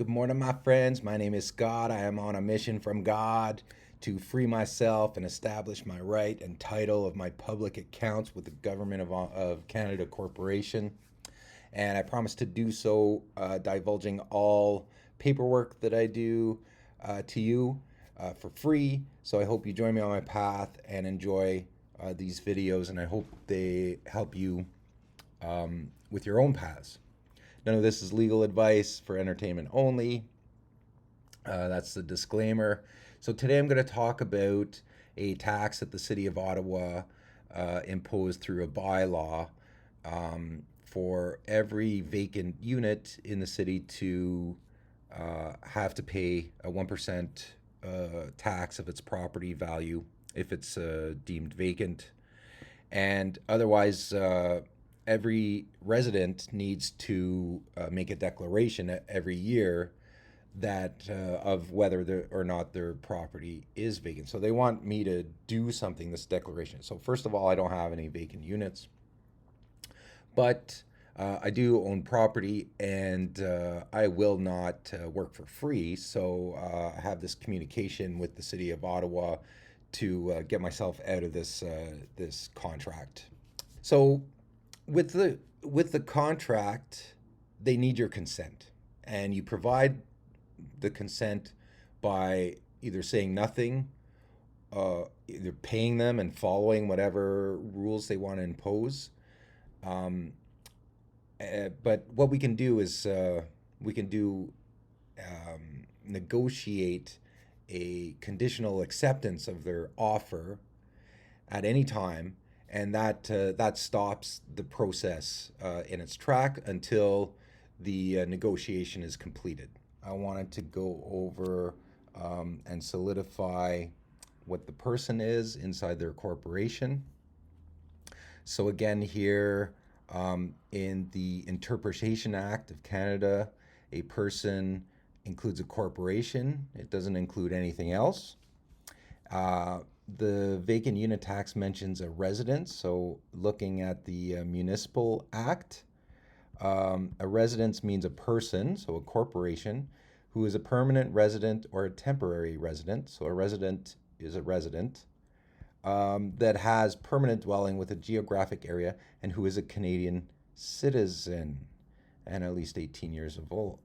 Good morning, my friends. My name is Scott. I am on a mission from God to free myself and establish my right and title of my public accounts with the Government of Canada Corporation. And I promise to do so, divulging all paperwork that I do to you for free. So I hope you join me on my path and enjoy these videos, and I hope they help you with your own paths. None of this is legal advice for entertainment only. That's the disclaimer. So today I'm going to talk about a tax that the City of Ottawa imposed through a bylaw for every vacant unit in the city to have to pay a 1% tax of its property value if it's deemed vacant. And otherwise, every resident needs to make a declaration every year that of whether or not their property is vacant. So they want me to do something, this declaration. So first of all, I don't have any vacant units, but I do own property, and I will not work for free. So I have this communication with the City of Ottawa to get myself out of this contract. So with the contract, they need your consent, and you provide the consent by either saying nothing, either paying them and following whatever rules they want to impose. Um, but what we can do is we can do negotiate a conditional acceptance of their offer at any time, and that stops the process in its track until the negotiation is completed. I wanted to go over and solidify what the person is inside their corporation. So again, here in the Interpretation Act of Canada, a person includes a corporation. It doesn't include anything else. Uh, the vacant unit tax mentions a residence. So looking at the Municipal Act, a residence means a person, so a corporation, who is a permanent resident or a temporary resident. So a resident is a resident that has permanent dwelling with a geographic area and who is a Canadian citizen and at least 18 years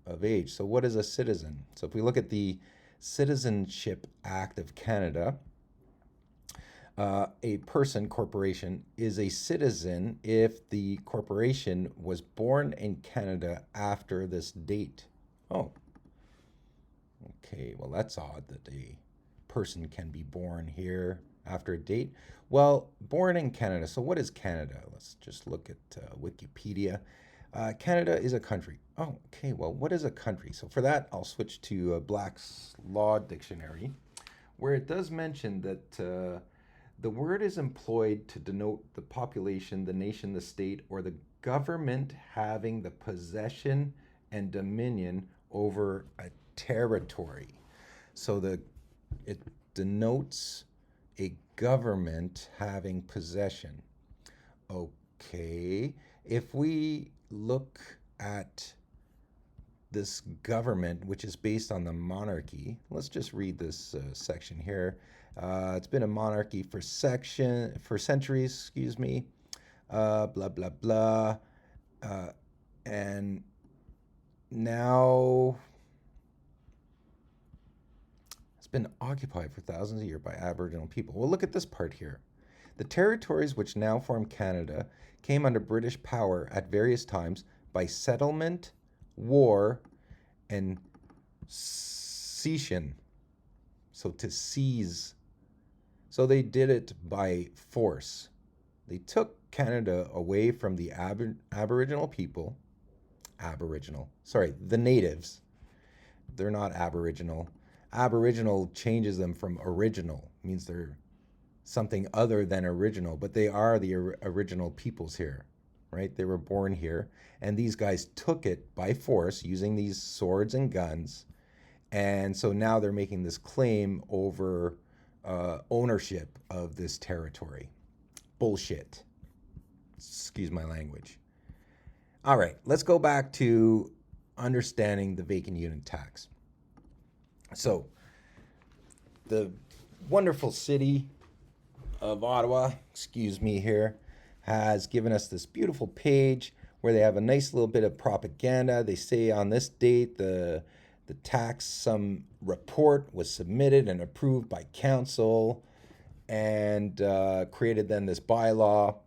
of age. So what is a citizen? So if we look at the Citizenship Act of Canada, a person, corporation, is a citizen if the corporation was born in Canada after this date. Oh, okay. Well, that's odd that a person can be born here after a date. Well, born in Canada. So, what is Canada? Let's just look at Wikipedia. Canada is a country. Oh, okay. Well, what is a country? So, for that, I'll switch to Black's Law Dictionary, where it does mention that the word is employed to denote the population, the nation, the state, or the government having the possession and dominion over a territory. So it denotes a government having possession. Okay, if we look at this government, which is based on the monarchy, let's just read this section here. It's been a monarchy for centuries, excuse me. Blah blah blah, and now it's been occupied for thousands of years by Aboriginal people. Well, look at this part here. The territories which now form Canada came under British power at various times by settlement, war, and cession. So to seize. So they did it by force. They took Canada away from the Aboriginal people. The natives. They're not Aboriginal. Aboriginal changes them from original, means they're something other than original, but they are the original peoples here, right? They were born here, and these guys took it by force using these swords and guns, and so now they're making this claim over ownership of this territory. Bullshit. Excuse my language. All right, let's go back to understanding the vacant unit tax. So, the wonderful city of Ottawa, excuse me here, has given us this beautiful page where they have a nice little bit of propaganda. They say on this date, the tax sum report was submitted and approved by council and created then this bylaw.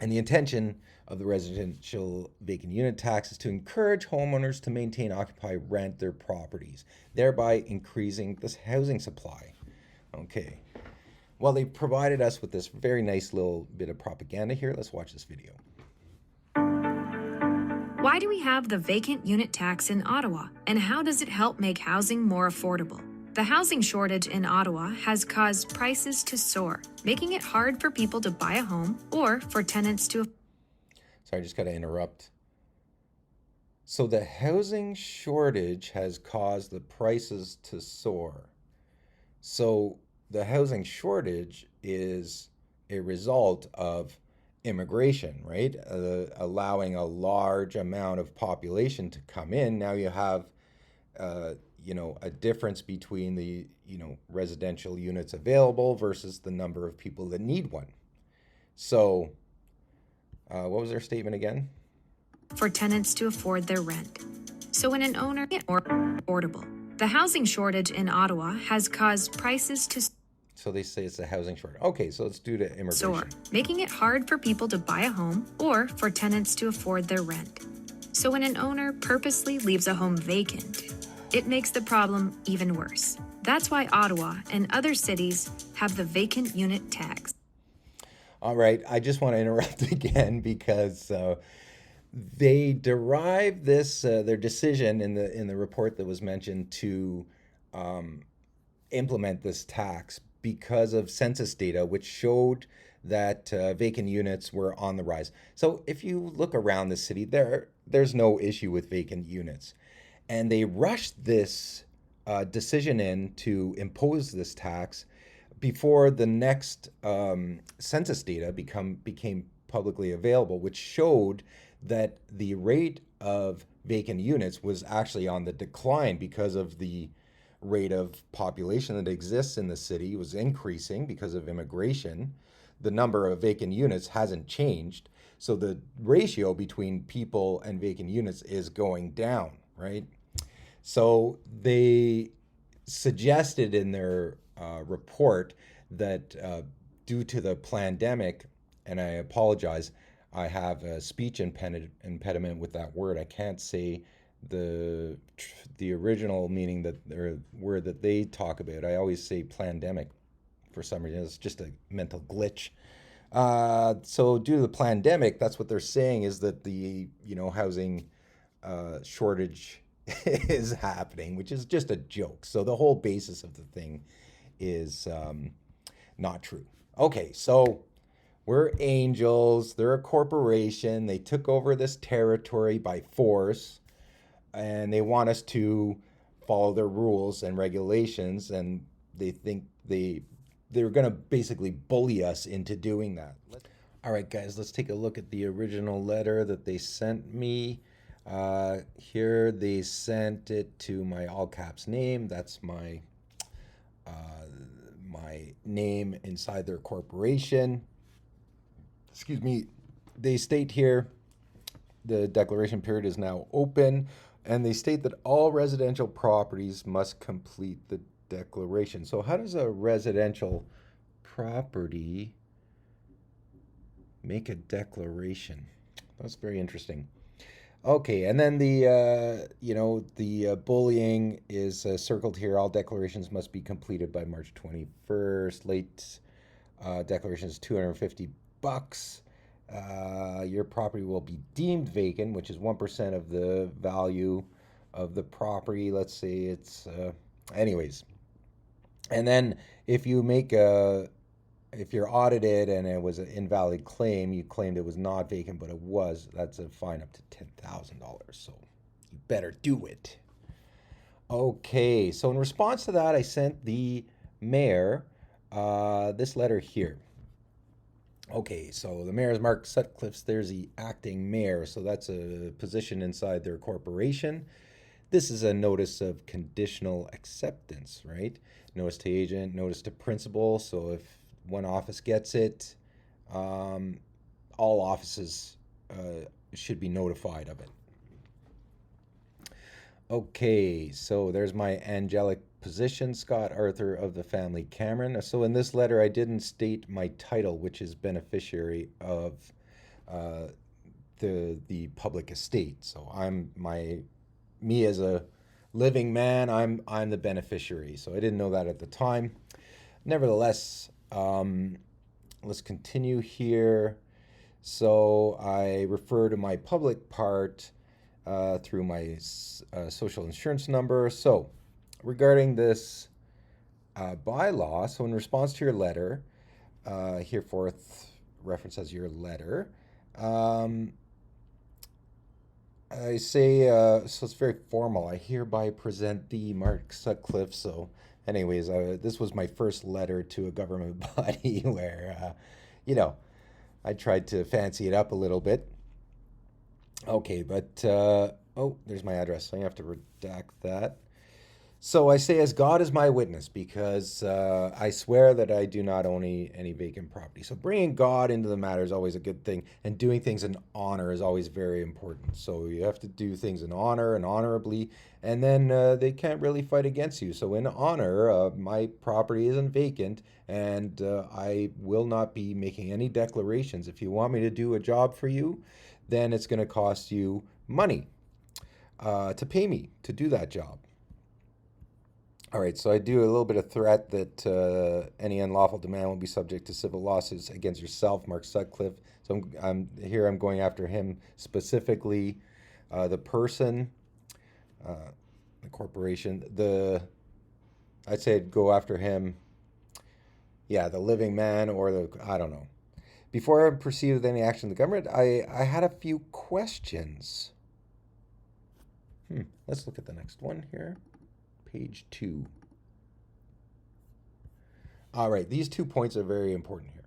And the intention of the residential vacant unit tax is to encourage homeowners to maintain, occupy, rent their properties, thereby increasing this housing supply. Okay. Well, they provided us with this very nice little bit of propaganda here. Let's watch this video. Why do we have the vacant unit tax in Ottawa, and how does it help make housing more affordable? The housing shortage in Ottawa has caused prices to soar, making it hard for people to buy a home or for tenants to... Sorry, I just got to interrupt. So the housing shortage has caused the prices to soar. So the housing shortage is a result of immigration, right? Allowing a large amount of population to come in. Now you have, a difference between the, residential units available versus the number of people that need one. So, what was their statement again? For tenants to afford their rent. So when an owner is more affordable, the housing shortage in Ottawa has caused prices to... So they say it's a housing shortage. Okay, so it's due to immigration. Soar, making it hard for people to buy a home or for tenants to afford their rent. So when an owner purposely leaves a home vacant, it makes the problem even worse. That's why Ottawa and other cities have the vacant unit tax. All right, I just want to interrupt again because they derive this their decision in the report that was mentioned to implement this tax because of census data, which showed that vacant units were on the rise. So if you look around the city, there's no issue with vacant units. And they rushed this decision in to impose this tax before the next census data became publicly available, which showed that the rate of vacant units was actually on the decline because of the rate of population that exists in the city was increasing because of immigration. The number of vacant units hasn't changed. So the ratio between people and vacant units is going down, right? So they suggested in their report that due to the pandemic, and I apologize, I have a speech impediment with that word. I can't say the original meaning word that they talk about. I always say pandemic for some reason. It's just a mental glitch. So due to the pandemic, that's what they're saying is that the housing shortage is happening, which is just a joke. So the whole basis of the thing is not true. Okay, so we're angels. They're a corporation. They took over this territory by force, and they want us to follow their rules and regulations, and they think they're going to basically bully us into doing that. All right, guys, let's take a look at the original letter that they sent me. Here they sent it to my all caps name. That's my name inside their corporation. Excuse me. They state here the declaration period is now open, and they state that all residential properties must complete the declaration. So how does a residential property make a declaration? That's very interesting. Okay, and then the bullying is circled here. All declarations must be completed by March 21st. Late declaration is $250. Your property will be deemed vacant, which is 1% of the value of the property. Let's say it's, anyways. And then if you're audited and it was an invalid claim, you claimed it was not vacant, but it was, that's a fine up to $10,000. So you better do it. Okay, so in response to that, I sent the mayor this letter here. Okay, so the mayor is Mark Sutcliffe. There's the acting mayor. So that's a position inside their corporation. This is a notice of conditional acceptance, right? Notice to agent, notice to principal. So if one office gets it, um, all offices should be notified of it. Okay, so there's my angelic position, Scott Arthur of the family Cameron. So in this letter, I didn't state my title, which is beneficiary of uh, the public estate. So me as a living man, I'm the beneficiary. So I didn't know that at the time. Nevertheless, let's continue here. So I refer to my public part through my social insurance number. So regarding this bylaw, so in response to your letter, hereforth reference as your letter, um, I say, so it's very formal. I hereby present thee, Mark Sutcliffe. So, anyways, this was my first letter to a government body where, you know, I tried to fancy it up a little bit. Okay, but, oh, there's my address. So I have to redact that. So I say, as God is my witness, because I swear that I do not own any vacant property. So bringing God into the matter is always a good thing, and doing things in honor is always very important. So you have to do things in honor and honorably, and then they can't really fight against you. So in honor, my property isn't vacant, and I will not be making any declarations. If you want me to do a job for you, then it's going to cost you money to pay me to do that job. All right, so I do a little bit of threat that any unlawful demand will be subject to civil lawsuits against yourself, Mark Sutcliffe. So I'm going after him specifically, the person, the corporation. I'd say I'd go after him. Yeah, the living man or I don't know. Before I proceed with any action of the government, I had a few questions. Let's look at the next one here. Page 2. All right, these 2 points are very important here.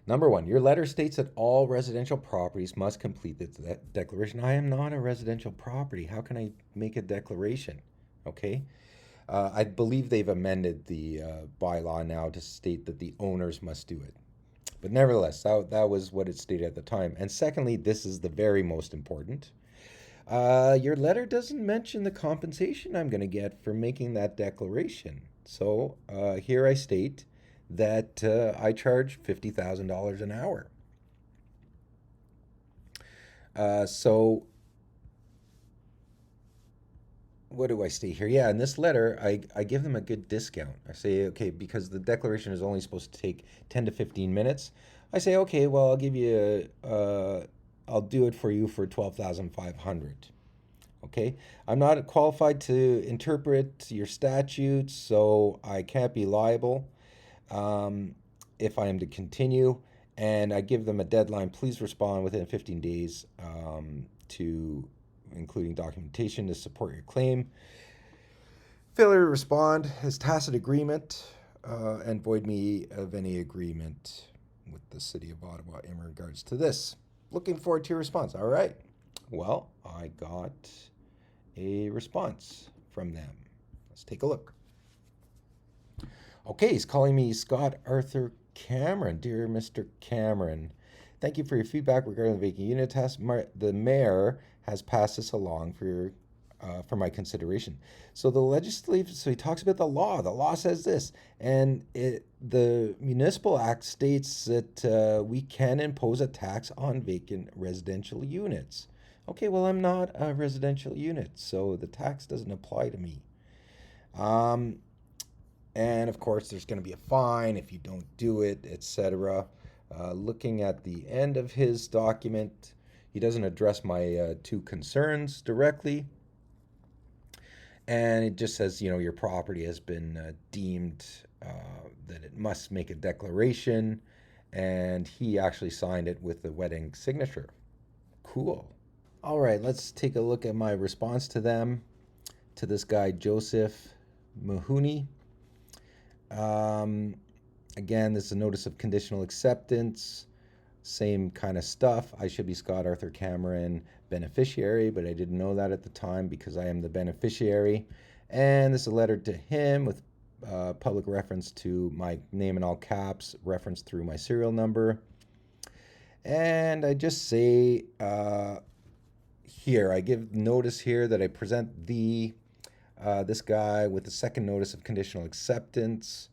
Number 1, your letter states that all residential properties must complete this declaration. I am not a residential property. How can I make a declaration? Okay. I believe they've amended the bylaw now to state that the owners must do it. But nevertheless, that was what it stated at the time. And secondly, this is the very most important. Your letter doesn't mention the compensation I'm going to get for making that declaration. So here I state that I charge $50,000 an hour. So what do I state here? Yeah, in this letter, I give them a good discount. I say, okay, because the declaration is only supposed to take 10 to 15 minutes. I say, okay, well, I'll do it for you for 12,500. Okay, I'm not qualified to interpret your statutes, so I can't be liable if I am to continue. And I give them a deadline. Please respond within 15 days to including documentation to support your claim. Failure to respond is tacit agreement and void me of any agreement with the City of Ottawa in regards to this. Looking forward to your response. All right. Well, I got a response from them. Let's take a look. Okay, he's calling me Scott Arthur Cameron. Dear Mr. Cameron, thank you for your feedback regarding the vacant unit test. The mayor has passed this along for my consideration. So so he talks about the law. The law says this, and the Municipal Act states that we can impose a tax on vacant residential units. Okay, well, I'm not a residential unit, so the tax doesn't apply to me. And of course, there's going to be a fine if you don't do it, etc. Looking at the end of his document, he doesn't address my 2 concerns directly. And it just says, your property has been deemed that it must make a declaration. And he actually signed it with the wedding signature. Cool. All right, let's take a look at my response to them, to this guy, Joseph Mahoney. Again, this is a notice of conditional acceptance. Same kind of stuff. I should be Scott Arthur Cameron beneficiary, but I didn't know that at the time because I am the beneficiary. And this is a letter to him with public reference to my name in all caps, reference through my serial number. And I just say here, I give notice here that I present this guy with the second notice of conditional acceptance.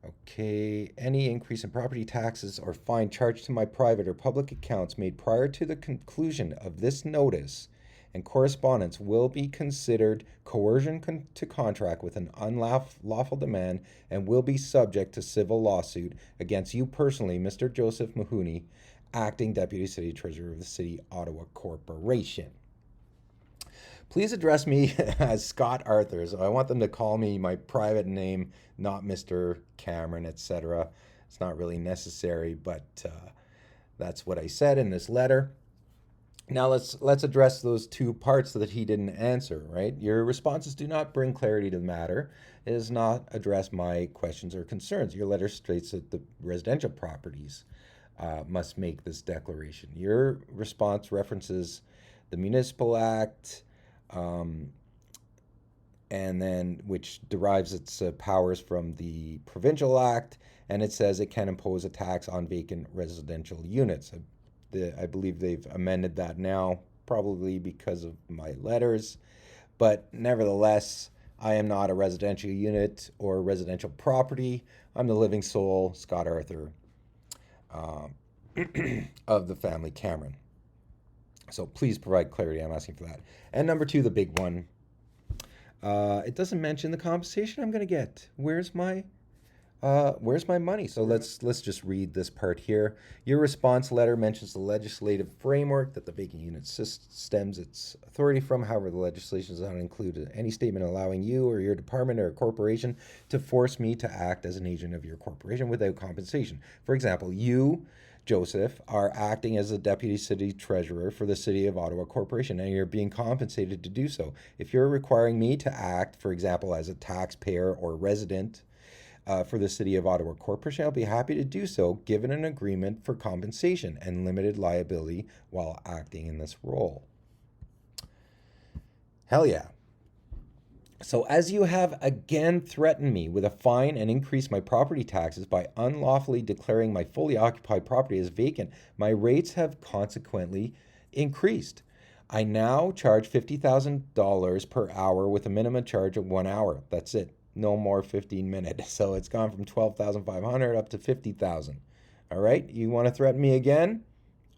Okay, any increase in property taxes or fine charged to my private or public accounts made prior to the conclusion of this notice and correspondence will be considered coercion to contract with an unlawful demand and will be subject to civil lawsuit against you personally, Mr. Joseph Mahoney, acting Deputy City Treasurer of the City Ottawa Corporation. Please address me as Scott Arthur. So I want them to call me my private name, not Mr. Cameron, etc. It's not really necessary, but that's what I said in this letter. Now let's address those two parts that he didn't answer, right? Your responses do not bring clarity to the matter. It does not address my questions or concerns. Your letter states that the residential properties must make this declaration. Your response references the Municipal Act, and then which derives its powers from the Provincial Act, and it says it can impose a tax on vacant residential units. I believe they've amended that now, probably because of my letters, but nevertheless, I am not a residential unit or residential property. I'm the living soul, Scott Arthur, of the family Cameron. So please provide clarity. I'm asking for that. And number two, the big one. It doesn't mention the compensation I'm going to get. Where's my money? So let's just read this part here. Your response letter mentions the legislative framework that the vacant unit stems its authority from. However, the legislation does not include any statement allowing you or your department or corporation to force me to act as an agent of your corporation without compensation. For example, you, Joseph, are acting as a deputy city treasurer for the City of Ottawa Corporation, and you're being compensated to do so. If you're requiring me to act, for example, as a taxpayer or resident for the City of Ottawa Corporation, I'll be happy to do so, given an agreement for compensation and limited liability while acting in this role. Hell yeah. So as you have again threatened me with a fine and increased my property taxes by unlawfully declaring my fully occupied property as vacant, my rates have consequently increased. I now charge $50,000 per hour with a minimum charge of 1 hour. That's it. No more 15 minutes. So it's gone from $12,500 up to $50,000. All right. You want to threaten me again?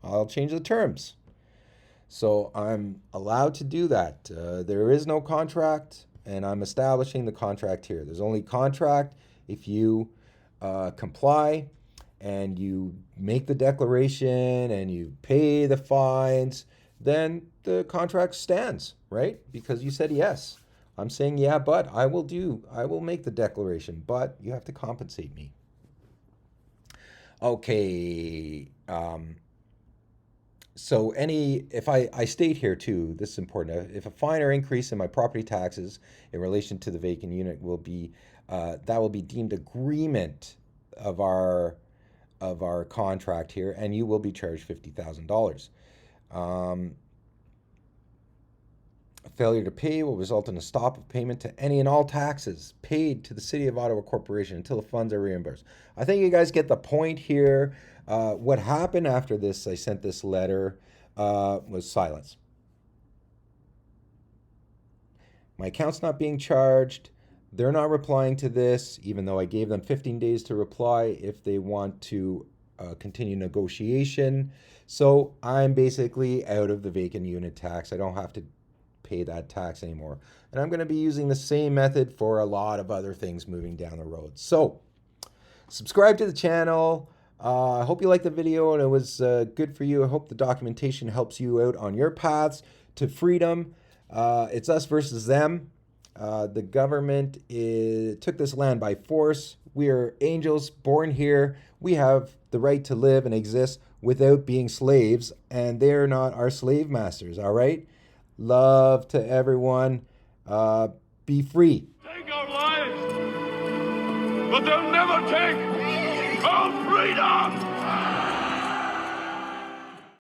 I'll change the terms. So I'm allowed to do that. There is no contract, and I'm establishing the contract here. There's only contract if you comply and you make the declaration and you pay the fines, then the contract stands, right? Because you said yes. I'm saying, yeah, but I will make the declaration, but you have to compensate me. Okay. So if I state here too, this is important, if a fine or increase in my property taxes in relation to the vacant unit will be, that will be deemed agreement of our contract here, and you will be charged $50,000. Failure to pay will result in a stop of payment to any and all taxes paid to the City of Ottawa Corporation until the funds are reimbursed. I think you guys get the point here. What happened after this, I sent this letter, was silence. My account's not being charged. They're not replying to this, even though I gave them 15 days to reply if they want to continue negotiation. So I'm basically out of the vacant unit tax. I don't have to pay that tax anymore. And I'm going to be using the same method for a lot of other things moving down the road. So subscribe to the channel. I hope you liked the video and it was good for you. I hope the documentation helps you out on your paths to freedom. It's us versus them. The government took this land by force. We are angels born here. We have the right to live and exist without being slaves, and they're not our slave masters, all right? Love to everyone. Be free. Take our but they'll never take our freedom!